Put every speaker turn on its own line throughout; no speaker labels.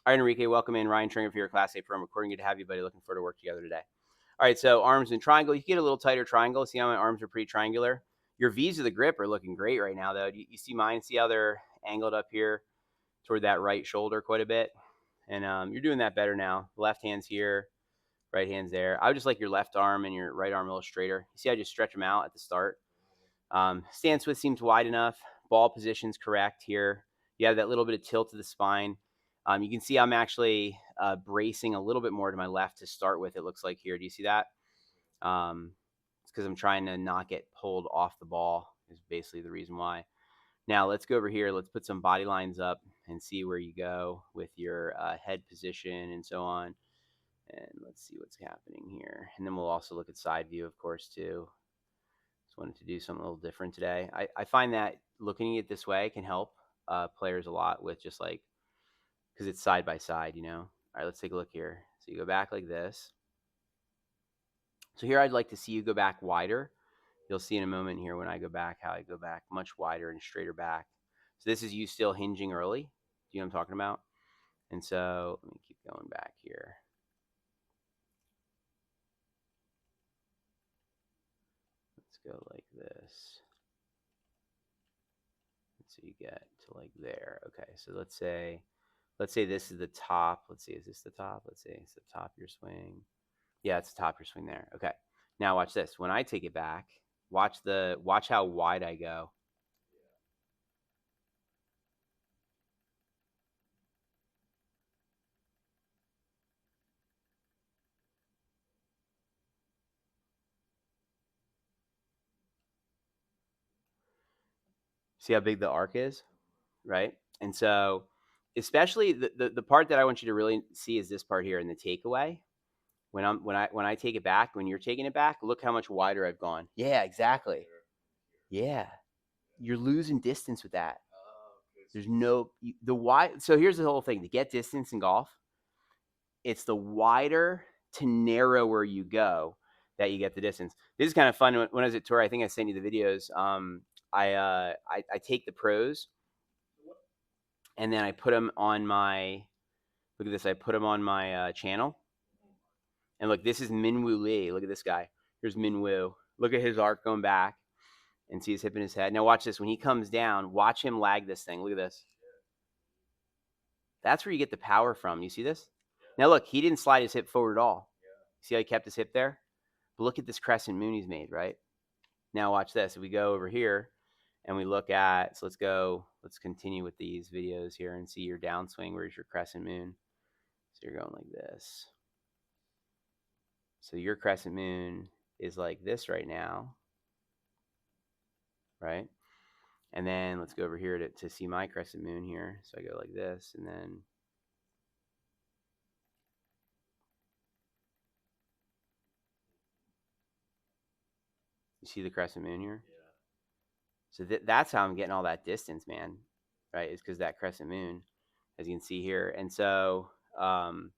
All right, Enrique, welcome in. Ryan Tringer for your Class A firm. Recording. Good to have you, buddy. Looking forward to work together today. All right, so arms and triangle. You can get a little tighter triangle. See how my arms are pretty triangular? Your V's of the grip are looking great right now, though. You see mine? See how they're angled up here toward that right shoulder quite a bit? And you're doing that better now. Left hand's here, right hand's there. I would just like your left arm and your right arm a little straighter. You see, I just stretch them out at the start. Stance width seems wide enough. Ball position's correct here. You have that little bit of tilt to the spine. You can see I'm actually bracing a little bit more to my left to start with, it looks like here. Do you see that? It's because I'm trying to not get pulled off the ball is basically the reason why. Now let's go over here. Let's put some body lines up and see where you go with your head position and so on. And let's see what's happening here. And then we'll also look at side view, of course, too. Just wanted to do something a little different today. I find that looking at it this way can help players a lot with just like, because it's side by side, you know. All right, let's take a look here. So you go back like this. So here I'd like to see you go back wider. You'll see in a moment here when I go back how I go back much wider and straighter back. So this is you still hinging early. Do you know what I'm talking about? And so let me keep going back here. Let's go like this. So you get to like there. Okay, so let's say this is the top. Let's see, is this the top? Let's see, it's the top of your swing. Yeah, it's the top of your swing there. Okay. Now watch this. When I take it back, watch how wide I go. See how big the arc is, right? And so, especially the part that I want you to really see is this part here in the takeaway. When I take it back, when you're taking it back, look how much wider I've gone. Yeah, exactly. Yeah, you're losing distance with that. There's no the wide. So here's the whole thing: to get distance in golf, it's the wider to narrower you go that you get the distance. This is kind of fun. When I was at tour, I think I sent you the videos. I take the pros and then I put them on my. Look at this. I put them on my channel. And look, this is Minwoo Lee. Look at this guy. Here's Minwoo. Look at his arc going back and see his hip in his head. Now watch this. When he comes down, watch him lag this thing. Look at this. That's where you get the power from. You see this? Now look, he didn't slide his hip forward at all. See how he kept his hip there? But look at this crescent moon he's made, right? Now watch this. If we go over here and we look at, so let's continue with these videos here and see your downswing. Where's your crescent moon? So you're going like this. So your crescent moon is like this right now, right? And then let's go over here to see my crescent moon here. So I go like this, and then you see the crescent moon here? So that's how I'm getting all that distance, man, right? It's because that crescent moon, as you can see here. And so, and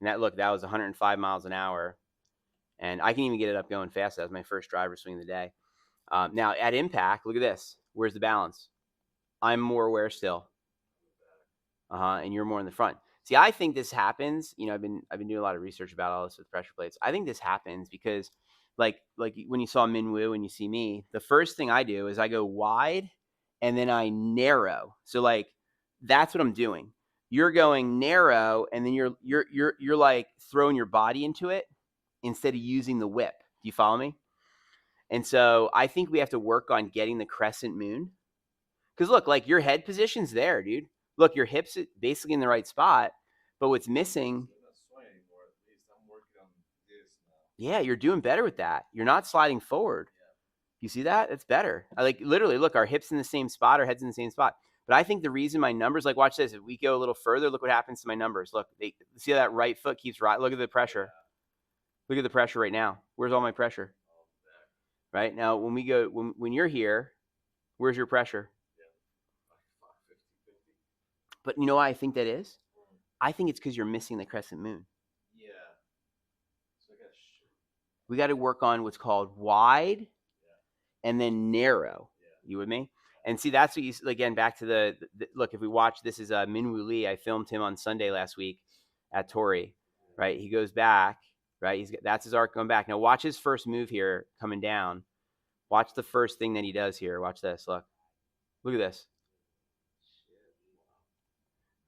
that was 105 miles an hour. And I can even get it up going fast. That was my first driver swing of the day. Now at impact, look at this. Where's the balance? I'm more aware still. And you're more in the front. See, I think this happens. You know, I've been doing a lot of research about all this with pressure plates. I think this happens because, like when you saw Minwoo and you see me, the first thing I do is I go wide, and then I narrow. So like that's what I'm doing. You're going narrow, and then you're like throwing your body into it instead of using the whip. Do you follow me? And so I think we have to work on getting the crescent moon. Because look, like your head position's there, dude. Look, your hips basically in the right spot, but what's missing? Yeah, you're doing better with that. You're not sliding forward. You see that? It's better. I like literally look, our hips in the same spot, our heads in the same spot. But I think the reason my numbers, like watch this, if we go a little further, look what happens to my numbers. Look, see how that right foot keeps right. Look at the pressure. Look at the pressure right now. Where's all my pressure? Right now, when we go, when you're here, where's your pressure? But you know why I think that is? I think it's because you're missing the crescent moon. We got to work on what's called wide and then narrow. You with me? And see, that's what you again back to the look. If we watch, this is Minwoo Lee. I filmed him on Sunday last week at Torii, right? He goes back, right? That's his arc going back. Now watch his first move here coming down. Watch the first thing that he does here. Watch this. Look at this,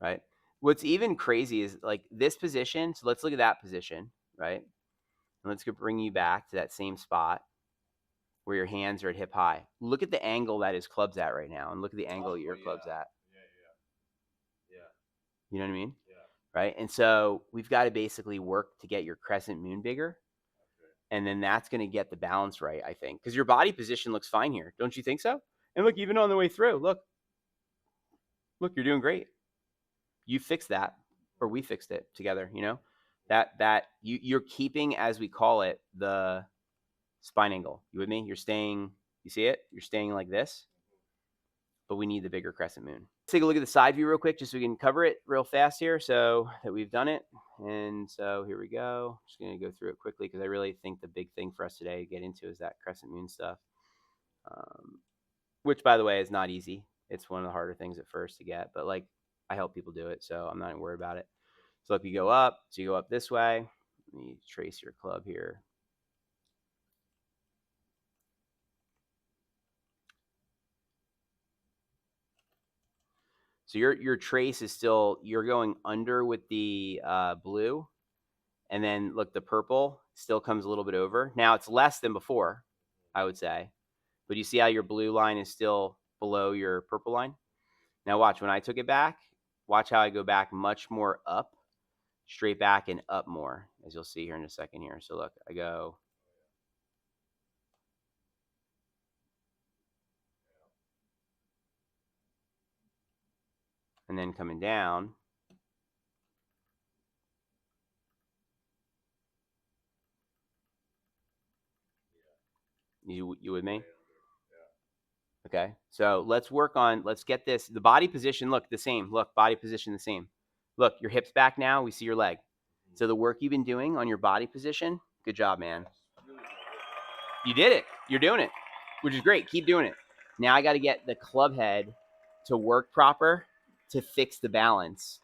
right? What's even crazy is like this position. So let's look at that position, right? And let's go bring you back to that same spot where your hands are at hip high. Look at the angle that his club's at right now, and look at the angle your club's at. You know what I mean? Right? And so we've got to basically work to get your crescent moon bigger. And then that's going to get the balance right, I think. Because your body position looks fine here. Don't you think so? And look, even on the way through, look, you're doing great. You fixed that, or we fixed it together, you know? That you're keeping, as we call it, the spine angle. You with me? You're staying, you see it? You're staying like this. But we need the bigger crescent moon. Let's take a look at the side view real quick, just so we can cover it real fast here, so that we've done it. And so here we go. Just going to go through it quickly because I really think the big thing for us today to get into is that crescent moon stuff, which, by the way, is not easy. It's one of the harder things at first to get, but like I help people do it, so I'm not even worried about it. So if you go up, so you go up this way. Let me trace your club here. So your trace is still, you're going under with the blue, and then look, the purple still comes a little bit over. Now it's less than before, I would say, but you see how your blue line is still below your purple line? Now watch, when I took it back, watch how I go back much more up, straight back and up more, as you'll see here in a second here. So look, I go, and then coming down. You with me? Okay, so let's work on, let's get this, the body position, look, the same. Look, body position the same. Look, your hips back now, we see your leg. So the work you've been doing on your body position, good job, man. You did it. You're doing it, which is great. Keep doing it. Now I got to get the club head to work proper to fix the balance.